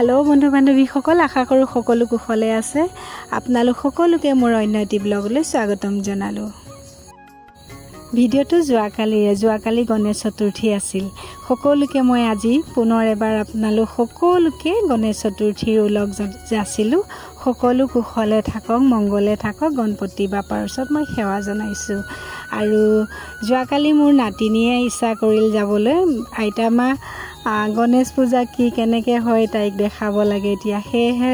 Hello बंधु बान्धवी सकल आशा करूँ सकलो कुशले आछे। आपनालोक सकलोके मोर अन्य एटी ब्लगले स्वागतम जनालो। भिडिओটো जोवाकाली गणेश चतुर्थी आसिल। सकलोके मैं আজি पुनर एबार आपनालोक सकलोके गणेश चतुर्थीर उलग जासिलु। सकलो कुशले थाকক मंगले थाকক गणपति बापार ओसৰত मैं सेवा जनाइछु। आरु जोवाकाली मोर नातिनिये इच्छा करिल जाबले आइता मा गणेश पूजा की केनेके হয় ताइक देखाब लागे। एतिया हेहे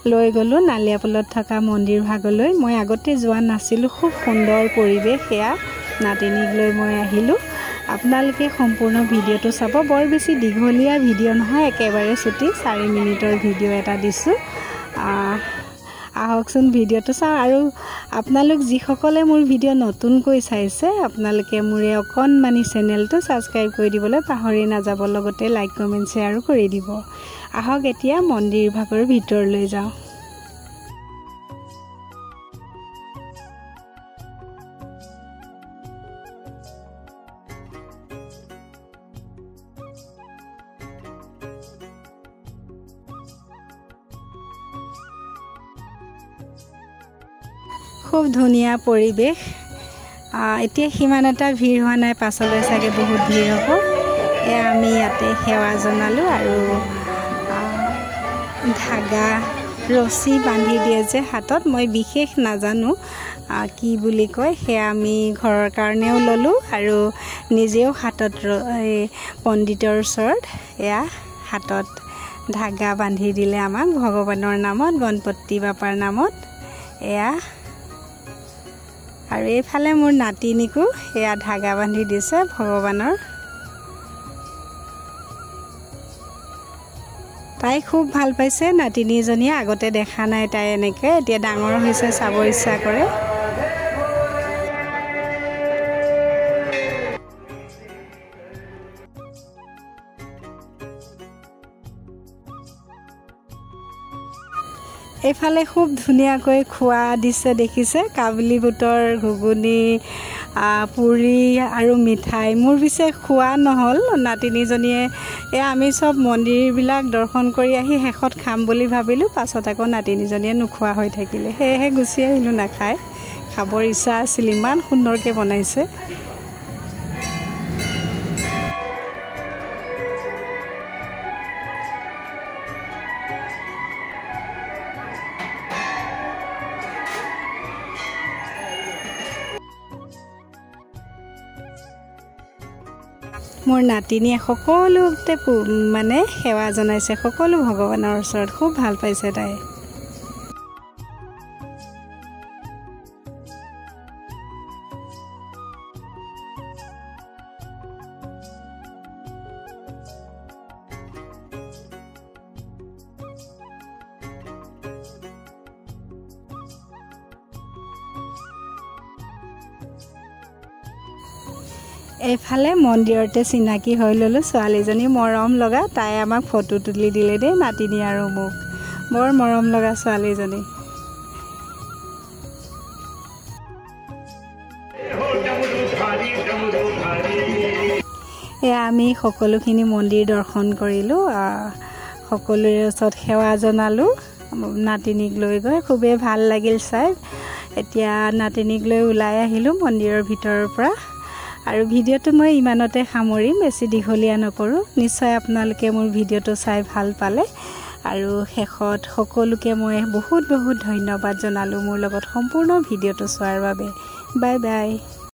লৈ গলো नालियापलत थका मंदिर भागলৈ। मैं आगते जोৱা नासिलु। खूब सुंदर परिवेश हेया नातिनिक লৈ मैं आहिलु। आपनालोके सम्पूर्ण भिडिओটো चाब। बर बेसी दीघलिया भिडिओ নহয়, एकेबारे छुटी 4 मिनिटर भिडिओ एटा दिसु। आहकसुन भिडिओটো चाও। आरु आपनालोक जिসকলে मोर भिडिओ नतुनকৈ চাইছে आपनालोके मोरे अकनमानी चेनेलটো सबस्क्राइब কৰি দিবলৈ পাহৰি নাযাব। লগতে লাইক কমেন্ট শেয়াৰ কৰি দিব। आहक এতিয়া মন্দিৰ ভাগৰ ভিতৰলৈ যাও। खूब धुनिया परिवेश। এতিয়া সিমান এটা ভিৰ হোৱা নাই, পাছলৈ চাগে বহুত ভিৰ হ'ব। আমি ইয়াতে সেৱা জনালো আৰু ধাগা ৰছী বান্ধি দিয়ে যে হাতত, মই বিশেষ নাজানো কি বুলি কয়। সেয়া আমি ঘৰৰ কাৰণেও ললো আৰু নিজেও হাতত পণ্ডিতৰ ওচৰত এয়া হাতত ধাগা বান্ধি দিলে আমাক ভগৱানৰ নামত, গণপতি বাপাৰ নামত। এয়া আৰু এইফালে মোৰ নাতিনিকো এয়া ধাগা বান্ধি দিছে ভগৱানৰ। তাই খুব ভাল পাইছে নাতিনিজনীয়ে। আগতে দেখা নাই তাই এনেকৈ, এতিয়া ডাঙৰ হৈছে, চাব ইচ্ছা কৰে। এইফালে খুব ধুনীয়াকৈ খোৱা দিছে দেখিছে। কাবলি বুটৰ ঘুগুনি, পুৰি আৰু মিঠাই। মোৰ পিছে খোৱা নহ'ল। নাতিনিজনীয়ে আমি সব মন্দিৰবিলাক দৰ্শন কৰি আহি শেষত খাম বুলি ভাবিলোঁ। পাছত আকৌ নাতিনিজনীয়ে নোখোৱা হৈ থাকিলে, সেয়েহে গুচি আহিলোঁ নাখায়। খাবৰ ইচ্ছা আছিল, ইমান সুন্দৰকৈ বনাইছে। मोर नातिनिये सकलोते माने सेवा जनाइছে, सकलो भगवाনৰ ওচৰত। खूब ভাল পাইছে তাই। এইফালে মন্দিৰতে চিনাকি হৈ ললো ছোৱালীজনী, মৰম লগা। তাই আমাক ফটো তুলি দিলে দেই, নাতিনি আৰু মোক। বৰ মৰম লগা ছোৱালীজনী। এয়া আমি সকলোখিনি মন্দিৰ দৰ্শন কৰিলোঁ। সকলোৰে ওচৰত সেৱা জনালোঁ নাতিনিক লৈ গৈ। খুবেই ভাল লাগিল চাই। এতিয়া নাতিনিক লৈ ওলাই আহিলোঁ মন্দিৰৰ ভিতৰৰ পৰা। আৰু ভিডিঅ'টো মই ইমানতে সামৰিম, বেছি দীঘলীয়া নকৰোঁ। নিশ্চয় আপোনালোকে মোৰ ভিডিঅ'টো চাই ভাল পালে। আৰু শেষত সকলোকে মই বহুত বহুত ধন্যবাদ জনালোঁ মোৰ লগত সম্পূৰ্ণ ভিডিঅ'টো চোৱাৰ বাবে। Bye bye.